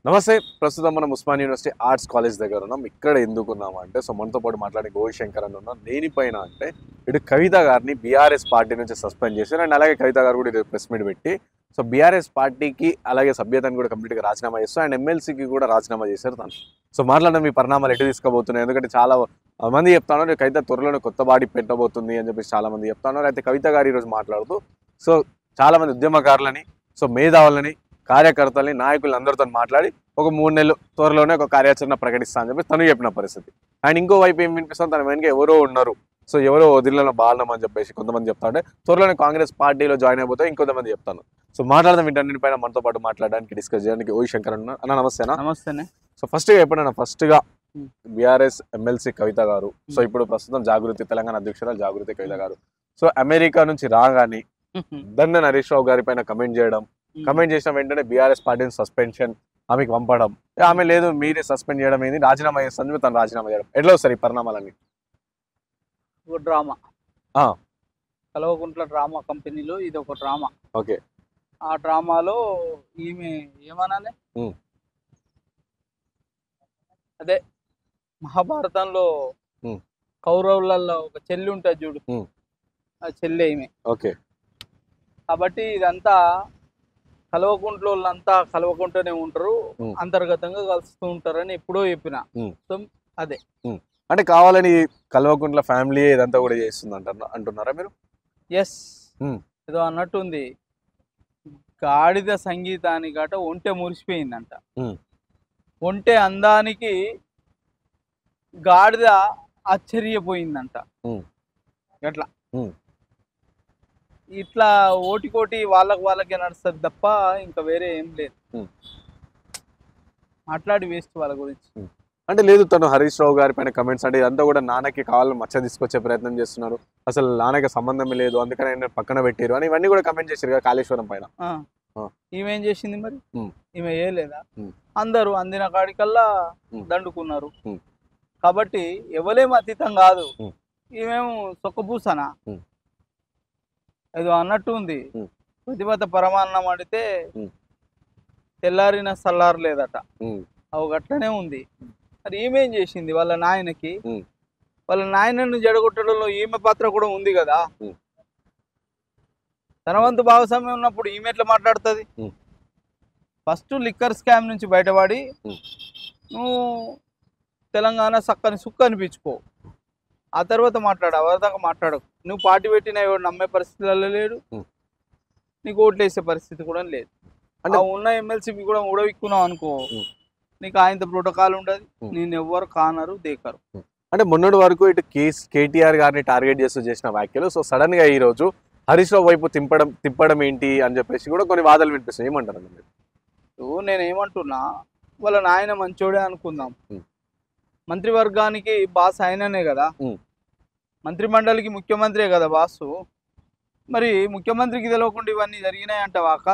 నమస్తే. ప్రస్తుతం మనం ఉస్మాన్ యూనివర్సిటీ ఆర్ట్స్ కాలేజ్ దగ్గర ఉన్నాం. ఇక్కడ ఎందుకున్నాం అంటే మనతో పాటు మాట్లాడే గోవి శంకర్ అని ఉన్నాం. దేనిపైన అంటే ఇటు కవిత గారిని బీఆర్ఎస్ పార్టీ నుంచి సస్పెండ్ చేశారు. అండ్ అలాగే కవిత గారు కూడా ప్రెస్ మీట్ పెట్టి బీఆర్ఎస్ పార్టీకి అలాగే సభ్యతను కూడా కంప్లీట్గా రాజీనామా చేస్తారు. అండ్ ఎమ్మెల్సీకి కూడా రాజీనామా చేశారు తను. మాట్లాడడం మీ పరిణామాలు ఎటు తీసుకోబోతున్నాయి? ఎందుకంటే చాలా మంది చెప్తాను కవిత త్వరలోనే కొత్త బాడీ పెట్టబోతుంది అని చెప్పేసి చాలా మంది చెప్తాను. అయితే కవిత గారు ఈరోజు మాట్లాడుతూ చాలా మంది ఉద్యమకారులని మేధావులని కార్యకర్తల్ని నాయకులు అందరితో మాట్లాడి ఒక 3 నెలలు త్వరలోనే ఒక కార్యాచరణ ప్రకటిస్తా అని చెప్పి తను చెప్పిన పరిస్థితి. అండ్ ఇంకో వైపు ఏం వినిపిస్తుంది, తన వెనుక ఎవరో ఉన్నారు, ఎవరో వదిలిన బాలనం అని చెప్పేసి కొంతమంది చెప్తాంటే త్వరలోనే కాంగ్రెస్ పార్టీలో జాయిన్ అయిపోతే ఇంకొంతమంది చెప్తాను. మాట్లాడదాం వీటన్నిటిపైన మనతో పాటు మాట్లాడడానికి డిస్కస్ చేయడానికి గోవి శంకర్ అన్న. నమస్తేనా? నమస్తేనే. ఫస్ట్ గా ఎప్పుడైనా ఫస్ట్ గా బీఆర్ఎస్ ఎమ్మెల్సీ కవిత గారు ఇప్పుడు ప్రస్తుతం జాగృతి తెలంగాణ అధ్యక్షురాలు జాగృతి కవిత గారు అమెరికా నుంచి రాగానే దండన్ హరీష్ రావు గారి పైన కమెంట్ చేసిన వెంటనే బీఆర్ఎస్ పార్టీని సస్పెన్షన్ ఆమెకి పంపడం, ఆమె లేదు మీరే సస్పెండ్ చేయడం ఏంది, రాజీనామా చేస్తాను తను రాజీనామా చేయడం, ఎట్లా వస్తారు ఈ పరిణామాలన్నీ? డ్రామా కల్వకుంట్ల డ్రామా కంపెనీలో ఇది ఒక డ్రామా. ఓకే. ఆ డ్రామాలో ఈమె ఏమనాలి, అదే మహాభారతంలో కౌరవులలో ఒక చెల్లి ఉంటుంది చూడు, ఆ చెల్లి ఈమె. ఓకే. కాబట్టి ఇదంతా కల్వకుంట్లంతా కల్వకుంటనే ఉంటారు, అంతర్గతంగా కలుస్తూ ఉంటారని ఎప్పుడో చెప్పిన. సో అదే అంటే కావాలని కల్వకుంట్ల ఫ్యామిలీ ఇదంతా కూడా చేస్తుంది అంటున్నారా మీరు? ఎస్, ఏదో అన్నట్టుంది. గాడిద సంగీతానికట ఒంటె మురిసిపోయిందంట, ఒంటె అందానికి గాడిద ఆశ్చర్యపోయిందంట. ఎట్లా ఇట్లా ఓటికోటి వాళ్ళకే నడుస్తుంది తప్ప ఇంకా వేరే ఏం లేదు. మాట్లాడి వేస్ట్ వాళ్ళ గురించి. అంటే లేదు, తను హరీష్ రావు గారి పైన కమెంట్స్ అంటే ఇదంతా కూడా నాన్నకి కావాలని మచ్చ తీసుకొచ్చే ప్రయత్నం చేస్తున్నారు, అసలు నాన్నకి సంబంధం లేదు అందుకని ఆయన పక్కన పెట్టారు అని ఇవన్నీ కూడా కమెంట్ చేశారు కదా కాళేశ్వరం పైన. ఈమె ఏం చేసింది మరి? ఈమె ఏ లేదా? అందరూ అందిన కాడికల్లా దండుకున్నారు. కాబట్టి ఎవరేం అతీతం కాదు. ఈమెము సొక్కపూసనా ఏదో అన్నట్టు ఉంది. ప్రతిభత పరమాన్నం అడితే తెల్లారిన సల్లారు లేదట, అవి గట్లనే ఉంది. మరి ఈమెం చేసింది? వాళ్ళ నాయనకి, వాళ్ళ నాయనను జడగొట్టడంలో ఈమె పాత్ర కూడా ఉంది కదా. తన వంతు భాగస్వామ్యం ఉన్నప్పుడు ఈమె ఎట్లా మాట్లాడుతుంది? ఫస్ట్ లిక్కర్ స్కామ్ నుంచి బయటపడి నువ్వు తెలంగాణ సక్కని సుక్క అనిపించుకో, ఆ తర్వాత మాట్లాడు. అవరిదాకా మాట్లాడకు. నువ్వు పార్టీ పెట్టినా ఎవరు నమ్మే పరిస్థితులలో లేడు, నీకు ఓట్లు వేసే పరిస్థితి కూడా లేదు. అంటే ఉన్న ఎమ్మెల్సీకి కూడా ఉడవిక్కున్నావు అనుకో, నీకు ఆయనతో ప్రోటోకాల్ ఉండదు, నేను ఎవ్వరు కానరు దేకరు. అంటే మొన్నటి వరకు ఇటు కేటీఆర్ గారిని టార్గెట్ చేసిన వ్యాఖ్యలు సడన్ గా ఈ రోజు హరీష్ రావు వైపు తిప్పడం ఏంటి అని చెప్పేసి కూడా కొన్ని వాదనలు వినిపిస్తాయి. ఏమంటారు మీరు? నేను ఏమంటున్నా, వాళ్ళ నాయన మంచోడే అనుకుందాం, మంత్రివర్గానికి బాస్ ఆయననే కదా, మంత్రి మండలికి ముఖ్యమంత్రే కదా బాసు. మరి ముఖ్యమంత్రికి తెలియకుండా ఇవన్నీ జరిగినాయంటవాక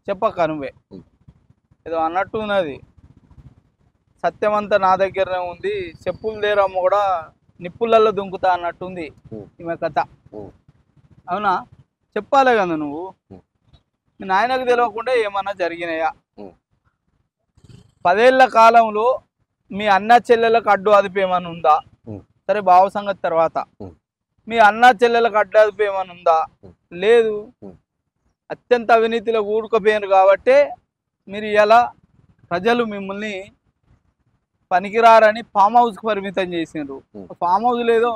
చెప్పక్క నువ్వే. ఏదో అన్నట్టు ఉన్నది, సత్యమంతా నా దగ్గరనే ఉంది, చెప్పులు దేరమ్మ కూడా నిప్పులల్లో దుంకుతా అన్నట్టుంది ఈమె కథ. అవునా? చెప్పాలే కదా నువ్వు. మీ నాయనకు తెలియకుండా ఏమన్నా జరిగినాయా? 10 ఏళ్ల కాలంలో మీ అన్న చెల్లెలకు అడ్డు అదుపు ఏమైనా ఉందా? సరే, భావ సంగతి తర్వాత. మీ అన్న చెల్లెలకు అడ్డు అదుపు ఏమైనా ఉందా? లేదు. అత్యంత అవినీతిలో కూడుకుపోయారు కాబట్టే మీరు ఇలా ప్రజలు మిమ్మల్ని పనికిరారని ఫామ్ హౌస్కి పరిమితం చేసినారు. ఫామ్ హౌస్ లేదో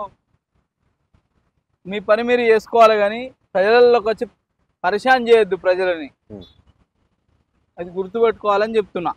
మీ పని మీరు చేసుకోవాలి, కానీ ప్రజలలోకి వచ్చి పరిశాన్ చేయొద్దు ప్రజలని. అది గుర్తుపెట్టుకోవాలని చెప్తున్నా.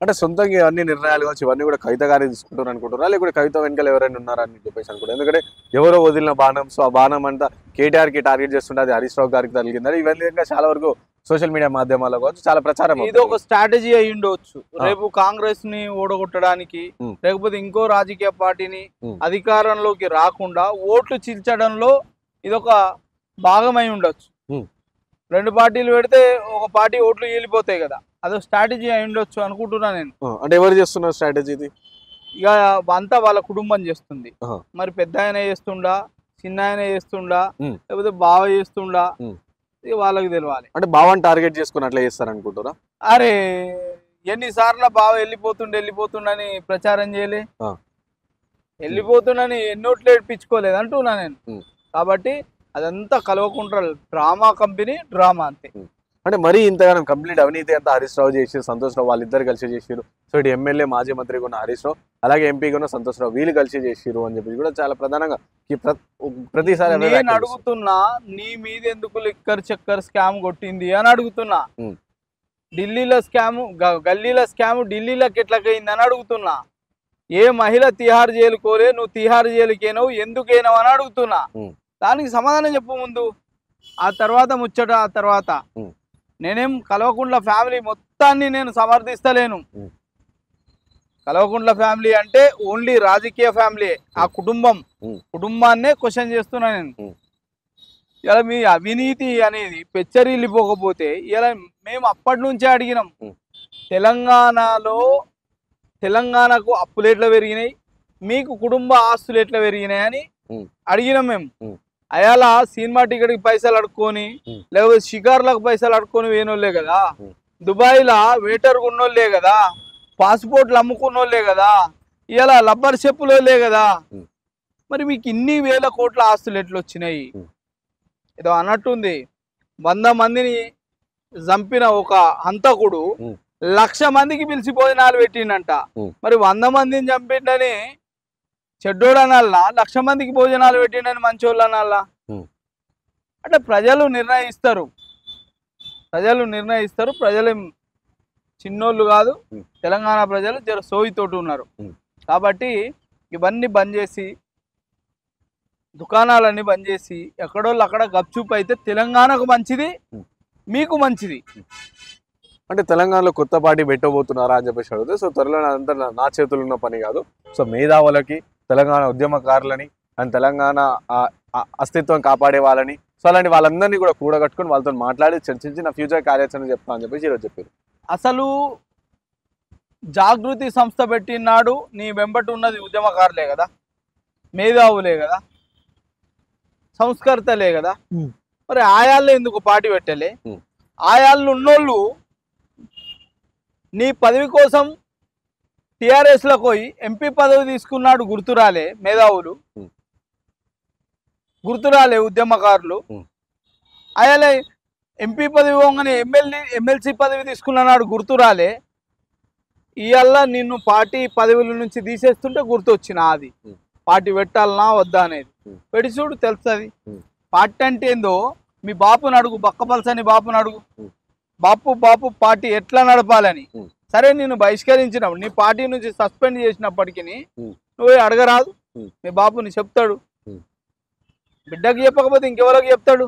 అంటే సొంతంగా ఇవన్నీ నిర్ణయాలు కావచ్చు ఇవన్నీ కూడా కవిత గారే తీసుకుంటారు అనుకుంటారా, లేకపోతే కవిత వెనకాల ఎవరైనా ఉన్నారని చెప్పేసి అనుకుంటారు? ఎందుకంటే ఎవరో వదిలిన బాణం, ఆ బాణం అంతా కేటీఆర్ కి టార్గెట్ చేస్తుంటే అది హరీష్ రావు గారికి తగిలిందని ఇవన్నీ చాలా వరకు సోషల్ మీడియా మాధ్యమాల్లో కావచ్చు చాలా ప్రచారం. ఇది ఒక స్ట్రాటజీ అయి ఉండవచ్చు. రేపు కాంగ్రెస్ ని ఓడగొట్టడానికి, లేకపోతే ఇంకో రాజకీయ పార్టీని అధికారంలోకి రాకుండా ఓట్లు చీల్చడంలో ఇదొక భాగమై ఉండొచ్చు. 2 పార్టీలు పెడితే ఒక పార్టీ ఓట్లు చీలిపోతాయి కదా, అదో స్ట్రాటజీ అయి ఉండొచ్చు అనుకుంటున్నా నేను. అంటే ఎవరు చేస్తున్నారు స్ట్రాటజీ ఇది? ఇక అంతా వాళ్ళ కుటుంబం చేస్తుంది. మరి పెద్ద ఆయన చేస్తుండా, చిన్న ఆయన చేస్తుండా, లేకపోతే బావ చేస్తుండా, ఇది వాళ్ళకి తెలియాలి. అంటే బావని టార్గెట్ చేసుకుని అట్లా చేస్తారు అనుకుంటారా? అరే ఎన్నిసార్లు బావ వెళ్ళిపోతుండని ప్రచారం చేయలే, వెళ్ళిపోతుండని ఎన్నోట్లు ఏడ్పించుకోలేదు అంటున్నా నేను. కాబట్టి అదంతా కలవకుండా డ్రామా కంపెనీ, డ్రామా అంతే. అంటే మరీ ఇంతగానో కంప్లీట్ అవినీతి అంతా హరీష్ రావు చేసి సంతోష్ రావు వాళ్ళిద్దరు కలిసి చేసిరు. సో ఇటు ఎమ్మెల్యే మాజీ మంత్రిగా ఉన్న హరీష్ రావు, అలాగే ఎంపీగా ఉన్న సంతోష్ రావు, వీళ్ళు కలిసి చేసిరు అని చెప్పి కూడా చాలా ప్రధానంగా ప్రతిసారి నేను అడుగుతున్నా, నీ మీద ఎందుకు లిక్కర్ చక్కర్ స్కామ్ కొట్టింది అని అడుగుతున్నా. ఢిల్లీలో స్కామ్, గల్లీలో స్కామ్ ఢిల్లీలోకి ఎట్లకైంది అని అడుగుతున్నా. ఏ మహిళ తిహార్ జైలు కోలే, నువ్వు తిహార్ జైలుకేనవు, ఎందుకేనవు అని అడుగుతున్నా. దానికి సమాధానం చెప్పు ముందు, ఆ తర్వాత ముచ్చట. ఆ తర్వాత నేనేం కల్వకుంట్ల ఫ్యామిలీ మొత్తాన్ని నేను సమర్థిస్తలేను. కల్వకుంట్ల ఫ్యామిలీ అంటే ఓన్లీ రాజకీయ ఫ్యామిలీ, ఆ కుటుంబాన్నే క్వశ్చన్ చేస్తున్నా నేను. ఇలా మీ అవినీతి అనేది పెచ్చరిల్లిపోకపోతే ఇలా మేము అప్పటి నుంచే అడిగినాం, తెలంగాణకు అప్పులు ఎట్లా పెరిగినాయి, మీకు కుటుంబ ఆస్తులు ఎట్లా పెరిగినాయి అని అడిగినాం మేము. అయాల సినిమా టికెట్కి పైసలు అడుక్కొని, లేకపోతే షికార్లకు పైసలు అడుక్కొని వేయనోళ్ళే కదా, దుబాయ్లా వెయిటర్ ఉన్నోళ్ళే కదా, పాస్పోర్ట్లు అమ్ముకున్నోళ్ళే కదా, ఇలా లబ్బర్ చెప్పులోళ్ళే కదా. మరి మీకు ఇన్ని వేల కోట్ల ఆస్తులు ఎట్లా వచ్చినాయి? ఏదో అన్నట్టుంది, 100 మందిని చంపిన ఒక హంతకుడు 1,00,000 మందికి పిలిచి భోజనాలు పెట్టిండంట. మరి 100 మందిని చంపిండని చెడ్డోడు అనాలా, 1,00,000 మందికి భోజనాలు పెట్టిండని మంచోళ్ళు అనాలా? అంటే ప్రజలు నిర్ణయిస్తారు. ప్రజలు చిన్నోళ్ళు కాదు, తెలంగాణ ప్రజలు జర సోయితోటి ఉన్నారు. కాబట్టి ఇవన్నీ బంద్ చేసి, దుకాణాలన్నీ బంద్ చేసి, ఎక్కడోళ్ళు అక్కడ గప్చూప్ అయితే తెలంగాణకు మంచిది, మీకు మంచిది. అంటే తెలంగాణలో కొత్త పార్టీ పెట్టబోతున్నారా అని చెప్పేసి అడిగితే, సో త్వరలో అదంతా నా చేతుల్లో ఉన్న పని కాదు. సో మేధావులకి, తెలంగాణ ఉద్యమకారులని అండ్ తెలంగాణ అస్తిత్వం కాపాడే వాళ్ళని, సో అలాంటి వాళ్ళందరినీ కూడా కూడగట్టుకుని వాళ్ళతో మాట్లాడి చర్చించి నా ఫ్యూచర్ కార్యాచరణ చెప్తా అని చెప్పేసి ఈరోజు చెప్పారు. అసలు జాగృతి సంస్థ పెట్టినాడు, నీ వెంబటి ఉన్నది ఉద్యమకారులే కదా, మేధావులే కదా, సంస్కర్తలే కదా. మరి ఆయాళ్ళు ఎందుకు పార్టీ పెట్టలే? ఆయాళ్ళు ఉన్నోళ్ళు నీ పదవి కోసం టీఆర్ఎస్లో పోయి ఎంపీ పదవి తీసుకున్నాడు, గుర్తురాలే మేధావులు, గుర్తురాలే ఉద్యమకారులు. అయాలే ఎంపీ పదవి పోగానే ఎమ్మెల్సీ పదవి తీసుకున్నాడు, గుర్తురాలే. ఇవాళ నిన్ను పార్టీ పదవుల నుంచి తీసేస్తుంటే గుర్తొచ్చిన అది పార్టీ పెట్టాలనా వద్దా అనేది. పెట్టి చూడు తెలుస్తుంది పార్టీ అంటే ఏందో. మీ బాపుని అడుగు, బక్కపల్సని బాపుని అడుగు, బాపు పార్టీ ఎట్లా నడపాలని. సరే నేను బహిష్కరించినావు, నీ పార్టీ నుంచి సస్పెండ్ చేసినప్పటికీ నువ్వే అడగరాదు, మీ బాపుని చెప్తాడు. బిడ్డకి చెప్పకపోతే ఇంకెవరికి చెప్తాడు?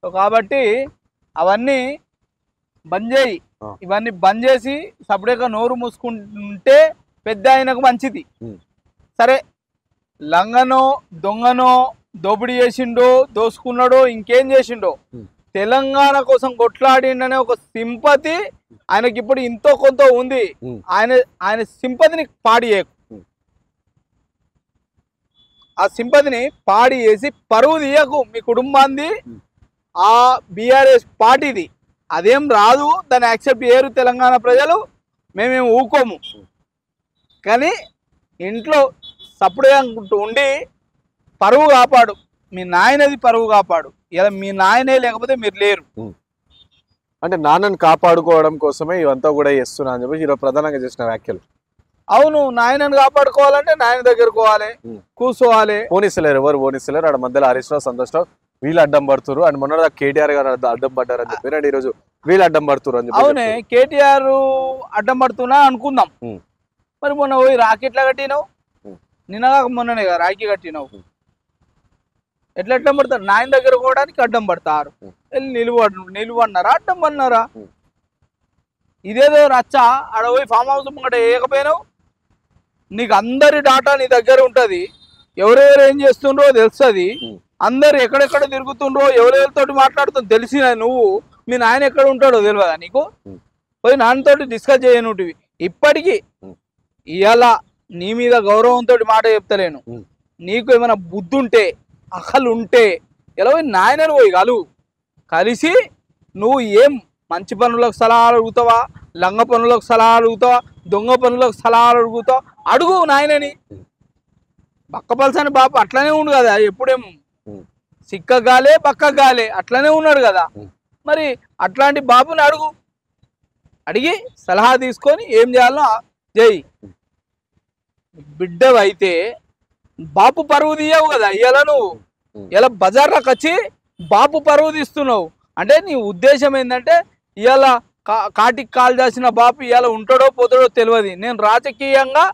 సో కాబట్టి అవన్నీ బంద్ చేయి. ఇవన్నీ బంద్ చేసి సపరేట్గా నోరు మూసుకుంటే పెద్ద ఆయనకు మంచిది. సరే లంగనో దొంగనో దోపిడీ చేసిండో దోసుకున్నాడో ఇంకేం చేసిండో, తెలంగాణ కోసం కొట్లాడిండనే ఒక సింపతి ఆయనకి ఇప్పుడు ఇంతో కొంత ఉంది. ఆయన సింపతిని పాడి చేయకు, ఆ సింపతిని పాడి చేసి పరువు తీయకు. మీ కుటుంబాన్ని ఆ బీఆర్ఎస్ పార్టీది అదేం రాదు, దాన్ని యాక్సెప్ట్ చేయరు తెలంగాణ ప్రజలు, మేమేం ఊకోము. కానీ ఇంట్లో సప్పుడుగా ఉండి పరువు కాపాడు, మీ నాయనది పరువు కాపాడు. ఇలా మీ నాయనే లేకపోతే మీరు లేరు. అంటే నాన్నని కాపాడుకోవడం కోసమే ఇవంతా కూడా చేస్తున్నా అని చెప్పి ఈరోజు ప్రధానంగా చేసిన వ్యాఖ్యలు. అవును, నాయనని కాపాడుకోవాలంటే నాయన దగ్గరకు పోవాలి, కూర్చోవాలి. పోనిస్తలేరు, ఎవరు పోనిస్తలేరు. ఆడ మధ్యలో హరీష్ రావు, సంతోష్ రావు వీళ్ళు అడ్డం పడుతున్నారు. అండ్ మొన్న కేటీఆర్ గారు అడ్డం పడ్డారు అని చెప్పి, అండ్ ఈరోజు వీళ్ళు అడ్డం పడుతున్నారు అని చెప్పి. అవునే, కేటీఆర్ అడ్డం పడుతున్నా అనుకుందాం. మరి మొన్న పోయి రాకెట్లా కట్టినావు? నిన్నగా మొన్ననే రాఖీ కట్టినావు. ఎట్లా అడ్డం పడతారు? నాయన దగ్గర పోవడానికి అడ్డం పడతారు. వెళ్ళి నిలువన్నారా, అడ్డం పడినారా? ఇదేదో రచ్చ. ఆడ పోయి ఫామ్ హౌస్ ముంగట వేయకపోయినావు. నీకు అందరి డాటా నీ దగ్గర ఉంటుంది, ఎవరెవరు ఏం చేస్తుండ్రో తెలుస్తుంది, అందరు ఎక్కడెక్కడ తిరుగుతుండ్రో ఎవరెవరితోటి మాట్లాడుతుందో తెలిసిన నువ్వు మీ నాయన ఎక్కడ ఉంటాడో తెలియదా నీకు? పోయి నాన్నతోటి డిస్కస్ చేయనుంటివి. ఇప్పటికీ ఇవాళ నీ మీద గౌరవంతో మాట చెప్తలేను, నీకు ఏమైనా బుద్ధి ఉంటే అసలు ఉంటే ఎలా పోయి నాయనని పోయి కలు, కలిసి నువ్వు ఏం మంచి పనులకు సలహాలు అడుగుతావా, లంగ పనులకు సలహాలు అడుగుతావా, దొంగ పనులకు సలహాలు అడుగుతావా, అడుగు నాయనని. బక్కపలసని బాపు అట్లనే ఉండు కదా, ఎప్పుడేం సిక్కగాలే బక్కగాలే అట్లనే ఉన్నాడు కదా. మరి అట్లాంటి బాపుని అడుగు, అడిగి సలహా తీసుకొని ఏం చేయాలో చేయి. బిడ్డవైతే బాపు పరువు తీయవు కదా ఇవాళ, నువ్వు ఇలా బజార్లోకి వచ్చి బాపు పరువు తీస్తున్నావు అంటే నీ ఉద్దేశం ఏంటంటే ఇవాళ కాటికి కాల్ చేసిన బాపు ఇవాళ ఉంటాడో పోతాడో తెలియదు. నేను రాజకీయంగా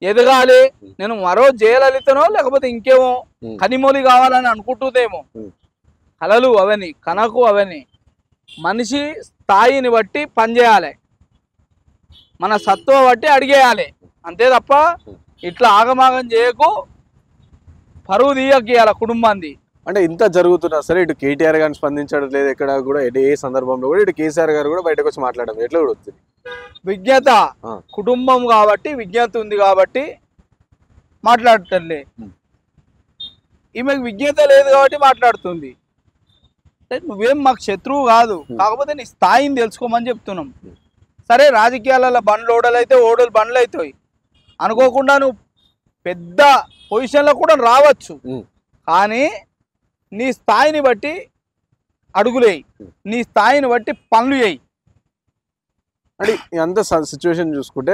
ఎదగాలి, నేను మరో జయలలితనో లేకపోతే ఇంకేమో కనిమొలి కావాలని అనుకుంటుందేమో. కలలు అవని కనకు అవని, మనిషి స్థాయిని బట్టి పనిచేయాలి, మన సత్వ బట్టి అడిగేయాలి, అంతే తప్ప ఇట్లా ఆగమాగం చేయకు, పరువు తీయకియాల కుటుంబాన్ని. అంటే ఇంత జరుగుతున్నా సరే ఇటు కేటీఆర్ గారిని స్పందించడం లేదు ఎక్కడ కూడా, ఏ సందర్భంలో కూడా ఇటు కేసీఆర్ గారు కూడా బయటకు వచ్చి మాట్లాడడం ఎట్లా కూడా వస్తుంది? విజ్ఞత, కుటుంబం కాబట్టి విజ్ఞత ఉంది కాబట్టి మాట్లాడటంలే. ఈమెకు విజ్ఞత లేదు కాబట్టి మాట్లాడుతుంది. నువ్వేం మాకు శత్రువు కాదు, కాకపోతే నీ స్థాయిని తెలుసుకోమని చెప్తున్నాం. సరే రాజకీయాలలో బండ్లు ఓడలైతే ఓడలు బండ్లు అవుతాయి, అనుకోకుండా నువ్వు పెద్ద పొజిషన్లో కూడా రావచ్చు, కానీ నీ స్థాయిని బట్టి అడుగులేయి, నీ స్థాయిని బట్టి పనులు చేయి. అంటే అంత సిచ్యువేషన్ చూసుకుంటే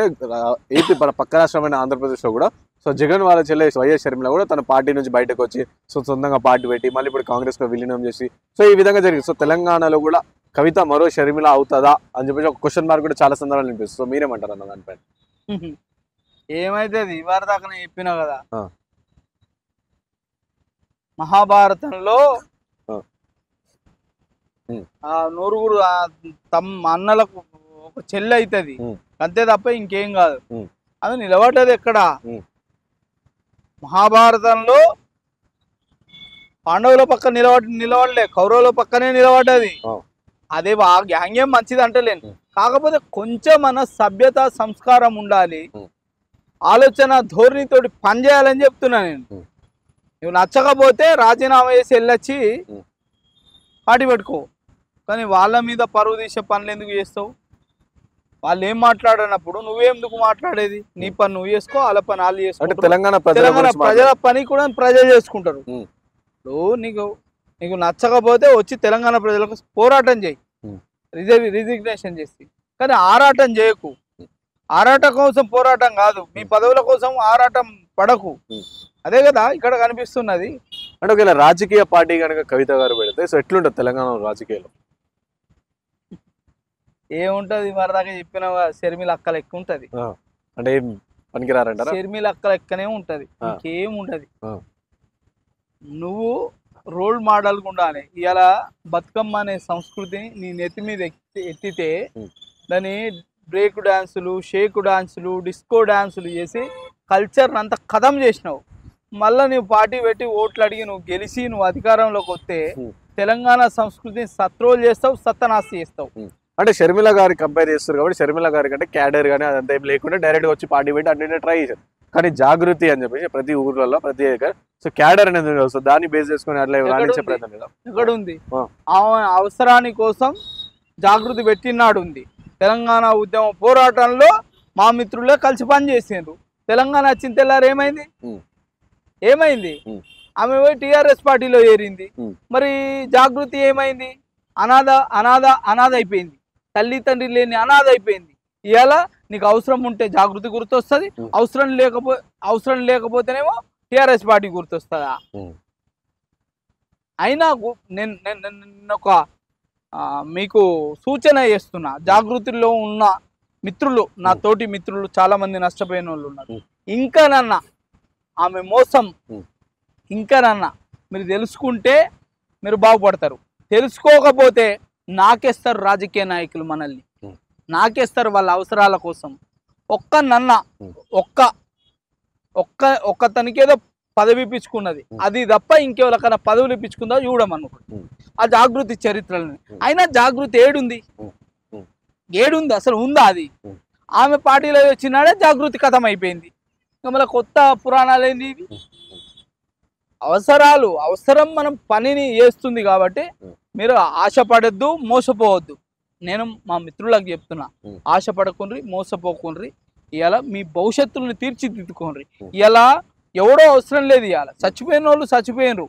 ఏపీ పక్క రాష్ట్రమైన ఆంధ్రప్రదేశ్లో కూడా సో జగన్ వాళ్ళ చెల్లె వైఎస్ షర్మిల కూడా తన పార్టీ నుంచి బయటకు వచ్చి సో సొంతంగా పార్టీ పెట్టి మళ్ళీ ఇప్పుడు కాంగ్రెస్లో విలీనం చేసి సో ఈ విధంగా జరిగింది. సో తెలంగాణలో కూడా కవిత మరో షర్మిల అవుతుందా అని చెప్పేసి ఒక క్వశ్చన్ మార్క్ కూడా చాలా సందర్భాలు అనిపిస్తుంది. సో మీరేమంటారు అన్న దానిపైన? ఏమైతుంది ఇవాళ దాకా నేను చెప్పినా కదా, మహాభారతంలో ఆ నూరుగురు అన్నలకు ఒక చెల్లి అవుతుంది అంతే తప్ప ఇంకేం కాదు. అది నిలబడ్డది ఎక్కడ? మహాభారతంలో పాండవుల పక్క నిలబడలే, కౌరవుల పక్కనే నిలబడ్డది. అదే ఆ గ్యాంగేం మంచిది అంటలేను, కాకపోతే కొంచెం మన సభ్యత సంస్కారం ఉండాలి, ఆలోచన ధోరణితోటి పనిచేయాలని చెప్తున్నా నేను. నువ్వు నచ్చకపోతే రాజీనామా చేసి వెళ్ళొచ్చి పార్టీ పెట్టుకో, కానీ వాళ్ళ మీద పరువు తీసే పనులు ఎందుకు చేస్తావు? వాళ్ళు ఏం మాట్లాడినప్పుడు నువ్వేందుకు మాట్లాడేది? నీ పని నువ్వు చేసుకో, వాళ్ళ పని వాళ్ళు చేసుకో. తెలంగాణ ప్రజల పని కూడా ప్రజలు చేసుకుంటారు. నీకు నచ్చకపోతే వచ్చి తెలంగాణ ప్రజలకు పోరాటం చేయి, రిజిగ్నేషన్ చేసి, కానీ ఆరాటం చేయకు. ఆరాటం కోసం పోరాటం కాదు, మీ పదవుల కోసం ఆరాటం పడకు. అదే కదా ఇక్కడ కనిపిస్తున్నది. అంటే ఒకవేళ రాజకీయ పార్టీ కనుక కవిత గారు పెడితే సో ఎట్లుంటుంది తెలంగాణ రాజకీయాల్లో? ఏముంటది మరి దాకా చెప్పిన షర్మిల అక్క లెక్క ఉంటది. అంటే ఏం పనికిరారంటారా? షర్మిల అక్క లెక్కనే ఉంటది, ఇంకేం ఉంటది. నువ్వు రోల్ మోడల్గా ఉండాలి. ఇలా బతుకమ్మ అనే సంస్కృతిని నీ నెత్తి మీద ఎత్తితే దాన్ని బ్రేక్ డాన్సులు, షేక్ డాన్సులు, డిస్కో డాన్సులు చేసి కల్చర్ని అంతా ఖతం చేసినావు. మళ్ళీ నువ్వు పార్టీ పెట్టి ఓట్లు అడిగి నువ్వు గెలిచి నువ్వు అధికారంలోకి వస్తే తెలంగాణ సంస్కృతిని సత్రోలు చేస్తావు, సత్తనాస్తి చేస్తావు. అంటే షర్మిల గారి కంపేర్ చేస్తారు కాబట్టి షర్మిల గారి కంటే క్యాడర్ కానీ అదంతా ఏం లేకుండా డైరెక్ట్గా వచ్చి పార్టీ పెట్టి అన్నింటినీ ట్రై చేశారు. కానీ జాగృతి అని చెప్పేసి ప్రతి ఊర్లలో ప్రతి సో క్యాడర్ అనేది సో దాన్ని బేస్ చేసుకుని అట్లా రాణించే ప్రయత్నం లేదా? ఎక్కడ ఉంది? అవసరాని కోసం జాగృతి పెట్టినాడు ఉంది. తెలంగాణ ఉద్యమ పోరాటంలో మా మిత్రులే కలిసి పనిచేసిండ్రు. తెలంగాణ వచ్చిన తెల్లారు ఏమైంది? ఆమె పోయి టీఆర్ఎస్ పార్టీలో చేరింది. మరి జాగృతి ఏమైంది? అనాథ అయిపోయింది, తల్లి తండ్రి లేని అనాథ అయిపోయింది. ఇవాళ నీకు అవసరం ఉంటే జాగృతి గుర్తొస్తుంది, అవసరం లేకపోతేనేమో టీఆర్ఎస్ పార్టీ గుర్తొస్తుందా? అయినా నేను ఒక మీకు సూచన చేస్తున్నా, జాగృతిలో ఉన్న మిత్రులు, నా తోటి మిత్రులు చాలా మంది నష్టపోయిన వాళ్ళు ఉన్నారు. ఇంకా నన్న ఆమె మోసం ఇంకా నన్న మీరు తెలుసుకుంటే మీరు బాగుపడతారు. తెలుసుకోకపోతే నాకేస్తారు రాజకీయ నాయకులు, మనల్ని నాకేస్తారు వాళ్ళ అవసరాల కోసం. ఒక్క తనకేదో పదవి ఇప్పించుకున్నది, అది తప్ప ఇంకెవరికైనా పదవులు ఇప్పించుకుందా చూడమనుకోండి ఆ జాగృతి చరిత్రలని. అయినా జాగృతి ఏడుంది అసలు ఉందా? అది ఆమె పార్టీలో వచ్చినాడే జాగృతి కథం అయిపోయింది. ఇంకా మళ్ళీ కొత్త పురాణాలు ఏంది ఇవి? అవసరం మనం పనిని చేస్తుంది కాబట్టి మీరు ఆశపడద్దు, మోసపోవద్దు. నేను మా మిత్రులకు చెప్తున్నా, ఉం. ఆశపడకుండ్రి, మోసపోకుండ్రి. ఇలా మీ భవిష్యత్తులను తీర్చిదిద్దుకోండి. ఇలా ఎవడో అవసరం లేదు. ఇవాళ చచ్చిపోయిన వాళ్ళు చచ్చిపోయినరు.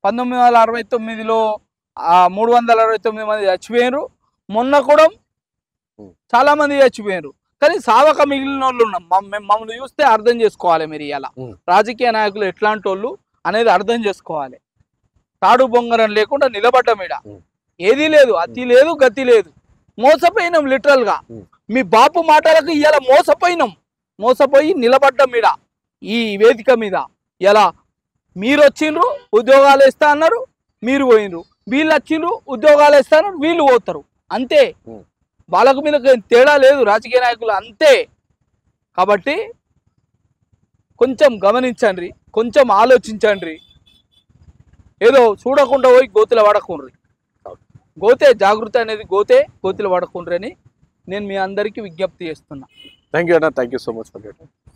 1969లో 369 మంది చచ్చిపోయినరు. మొన్న కూడా చాలా మంది చచ్చిపోయినరు. కానీ సావక మిగిలిన వాళ్ళు ఉన్నాం. మమ్మల్ని చూస్తే అర్థం చేసుకోవాలి. మీరు ఇలా రాజకీయ నాయకులు ఎట్లాంటి వాళ్ళు అనేది అర్థం చేసుకోవాలి. తాడు బొంగరం లేకుండా నిలబడ్డం. ఏది లేదు, అతి లేదు, గతి లేదు. మోసపోయినాం లిటరల్ గా. మీ బాపు మాటలకు ఇలా మోసపోయి నిలబడ్డం ఈ వేదిక మీద. ఇలా మీరు వచ్చిండ్రు, ఉద్యోగాలు ఇస్తా అన్నారు, మీరు పోయినరు. వీళ్ళు వచ్చిండ్రు, ఉద్యోగాలు ఇస్తా అన్నారు, వీళ్ళు పోతారు. అంతే. వాళ్ళకు మీద తేడా లేదు. రాజకీయ నాయకులు అంతే. కాబట్టి కొంచెం గమనించండి, కొంచెం ఆలోచించండి. ఏదో చూడకుండా పోయి గోతుల పడకుండ్రి. గోతే జాగృతి అనేది గోతులు పడకుండ్రి అని నేను మీ అందరికీ విజ్ఞప్తి చేస్తున్నా. థ్యాంక్ యూ అన్న, thank you so much for